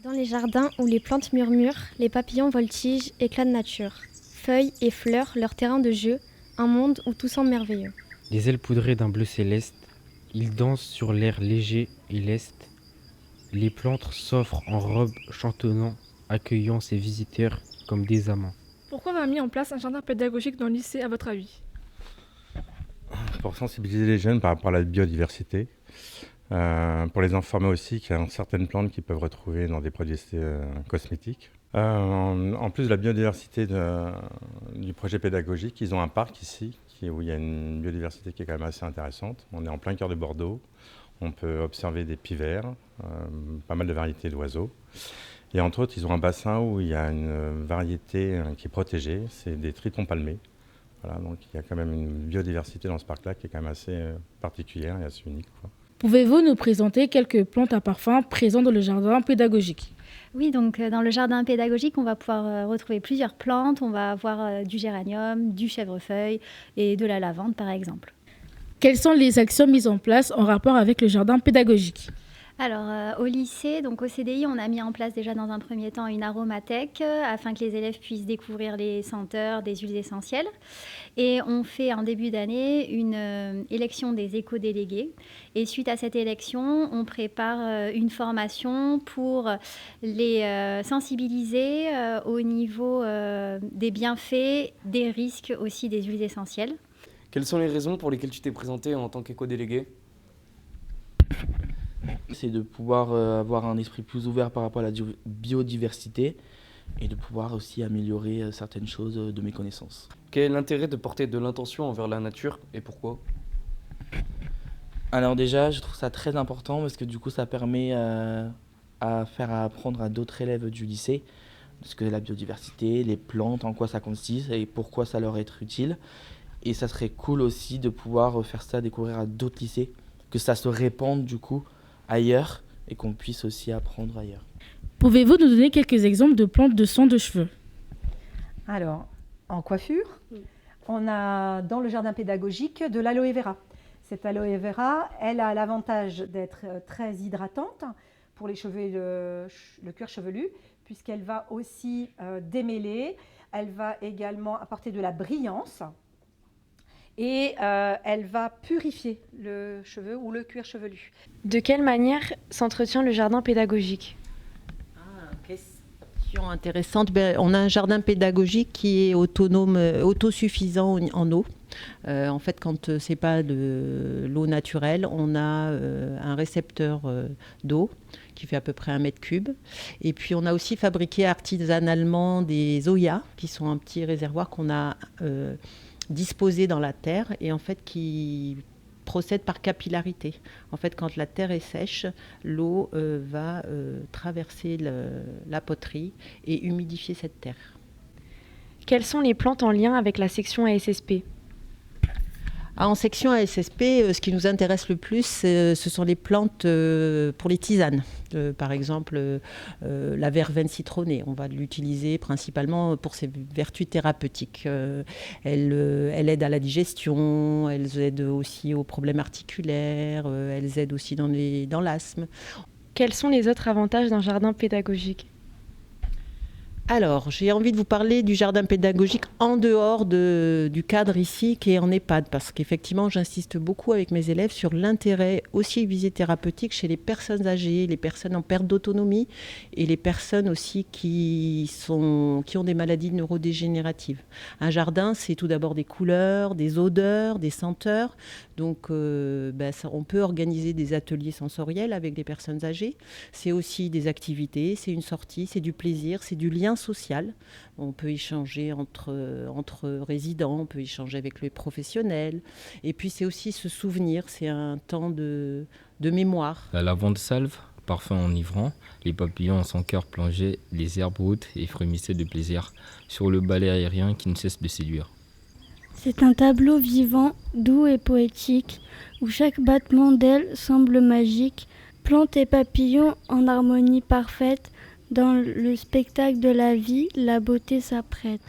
Dans les jardins où les plantes murmurent, les papillons voltigent, éclats de nature. Feuilles et fleurs, leur terrain de jeu, un monde où tout semble merveilleux. Les ailes poudrées d'un bleu céleste, ils dansent sur l'air léger et leste. Les plantes s'offrent en robe chantonnant, accueillant ses visiteurs comme des amants. Pourquoi on a mis en place un jardin pédagogique dans le lycée, à votre avis? Pour sensibiliser les jeunes par rapport à la biodiversité, pour les informer aussi qu'il y a certaines plantes qu'ils peuvent retrouver dans des produits cosmétiques. En plus de la biodiversité du projet pédagogique, ils ont un parc ici où il y a une biodiversité qui est quand même assez intéressante. On est en plein cœur de Bordeaux, on peut observer des pivers, pas mal de variétés d'oiseaux. Et entre autres, ils ont un bassin où il y a une variété qui est protégée, c'est des tritons palmés. Voilà, donc il y a quand même une biodiversité dans ce parc-là qui est quand même assez particulière et assez unique, quoi. Pouvez-vous nous présenter quelques plantes à parfum présentes dans le jardin pédagogique? Oui, donc dans le jardin pédagogique, on va pouvoir retrouver plusieurs plantes. On va avoir du géranium, du chèvrefeuille et de la lavande, par exemple. Quelles sont les actions mises en place en rapport avec le jardin pédagogique? Alors, au lycée, donc au CDI, on a mis en place déjà dans un premier temps une aromathèque afin que les élèves puissent découvrir les senteurs des huiles essentielles. Et on fait en début d'année une élection des éco-délégués. Et suite à cette élection, on prépare une formation pour les sensibiliser au niveau des bienfaits, des risques aussi des huiles essentielles. Quelles sont les raisons pour lesquelles tu t'es présenté en tant qu'éco-délégué? C'est de pouvoir avoir un esprit plus ouvert par rapport à la biodiversité et de pouvoir aussi améliorer certaines choses de mes connaissances. Quel est l'intérêt de porter de l'intention envers la nature et pourquoi? Alors déjà, je trouve ça très important parce que du coup, ça permet à faire apprendre à d'autres élèves du lycée ce que la biodiversité, les plantes, en quoi ça consiste et pourquoi ça leur est utile. Et ça serait cool aussi de pouvoir faire ça découvrir à d'autres lycées, que ça se répande du coup ailleurs et qu'on puisse aussi apprendre ailleurs. Pouvez-vous nous donner quelques exemples de plantes de soins de cheveux? Alors, en coiffure, on a dans le jardin pédagogique de l'aloe vera. Cette aloe vera, elle a l'avantage d'être très hydratante pour les cheveux et le cuir chevelu, puisqu'elle va aussi démêler, elle va également apporter de la brillance et elle va purifier le cheveu ou le cuir chevelu. De quelle manière s'entretient le jardin pédagogique? Question intéressante. On a un jardin pédagogique qui est autonome, autosuffisant en eau. En fait, quand c'est pas de l'eau naturelle, on a un récepteur d'eau qui fait à peu près 1 mètre cube. Et puis, on a aussi fabriqué artisanalement des zoyas, qui sont un petit réservoir qu'on a disposé dans la terre et en fait qui procède par capillarité. En fait, quand la terre est sèche, l'eau va traverser la poterie et humidifier cette terre. Quelles sont les plantes en lien avec la section ASSP? En section ASSP, ce qui nous intéresse le plus, ce sont les plantes pour les tisanes. Par exemple, la verveine citronnée. On va l'utiliser principalement pour ses vertus thérapeutiques. Elle aide à la digestion, elle aide aussi aux problèmes articulaires, elle aide aussi dans l'asthme. Quels sont les autres avantages d'un jardin pédagogique? Alors, j'ai envie de vous parler du jardin pédagogique en dehors du cadre ici qui est en EHPAD, parce qu'effectivement, j'insiste beaucoup avec mes élèves sur l'intérêt aussi visée thérapeutique chez les personnes âgées, les personnes en perte d'autonomie et les personnes aussi qui ont des maladies neurodégénératives. Un jardin, c'est tout d'abord des couleurs, des odeurs, des senteurs. Donc, on peut organiser des ateliers sensoriels avec des personnes âgées. C'est aussi des activités, c'est une sortie, c'est du plaisir, c'est du lien social. On peut échanger entre résidents, on peut échanger avec les professionnels. Et puis c'est aussi se souvenir, c'est un temps de mémoire. La lavande salve, parfum enivrant, les papillons en son cœur plongé, les herbes hautes et frémissaient de plaisir sur le balai aérien qui ne cesse de séduire. C'est un tableau vivant, doux et poétique, où chaque battement d'aile semble magique, plantes et papillons en harmonie parfaite. Dans le spectacle de la vie, la beauté s'apprête.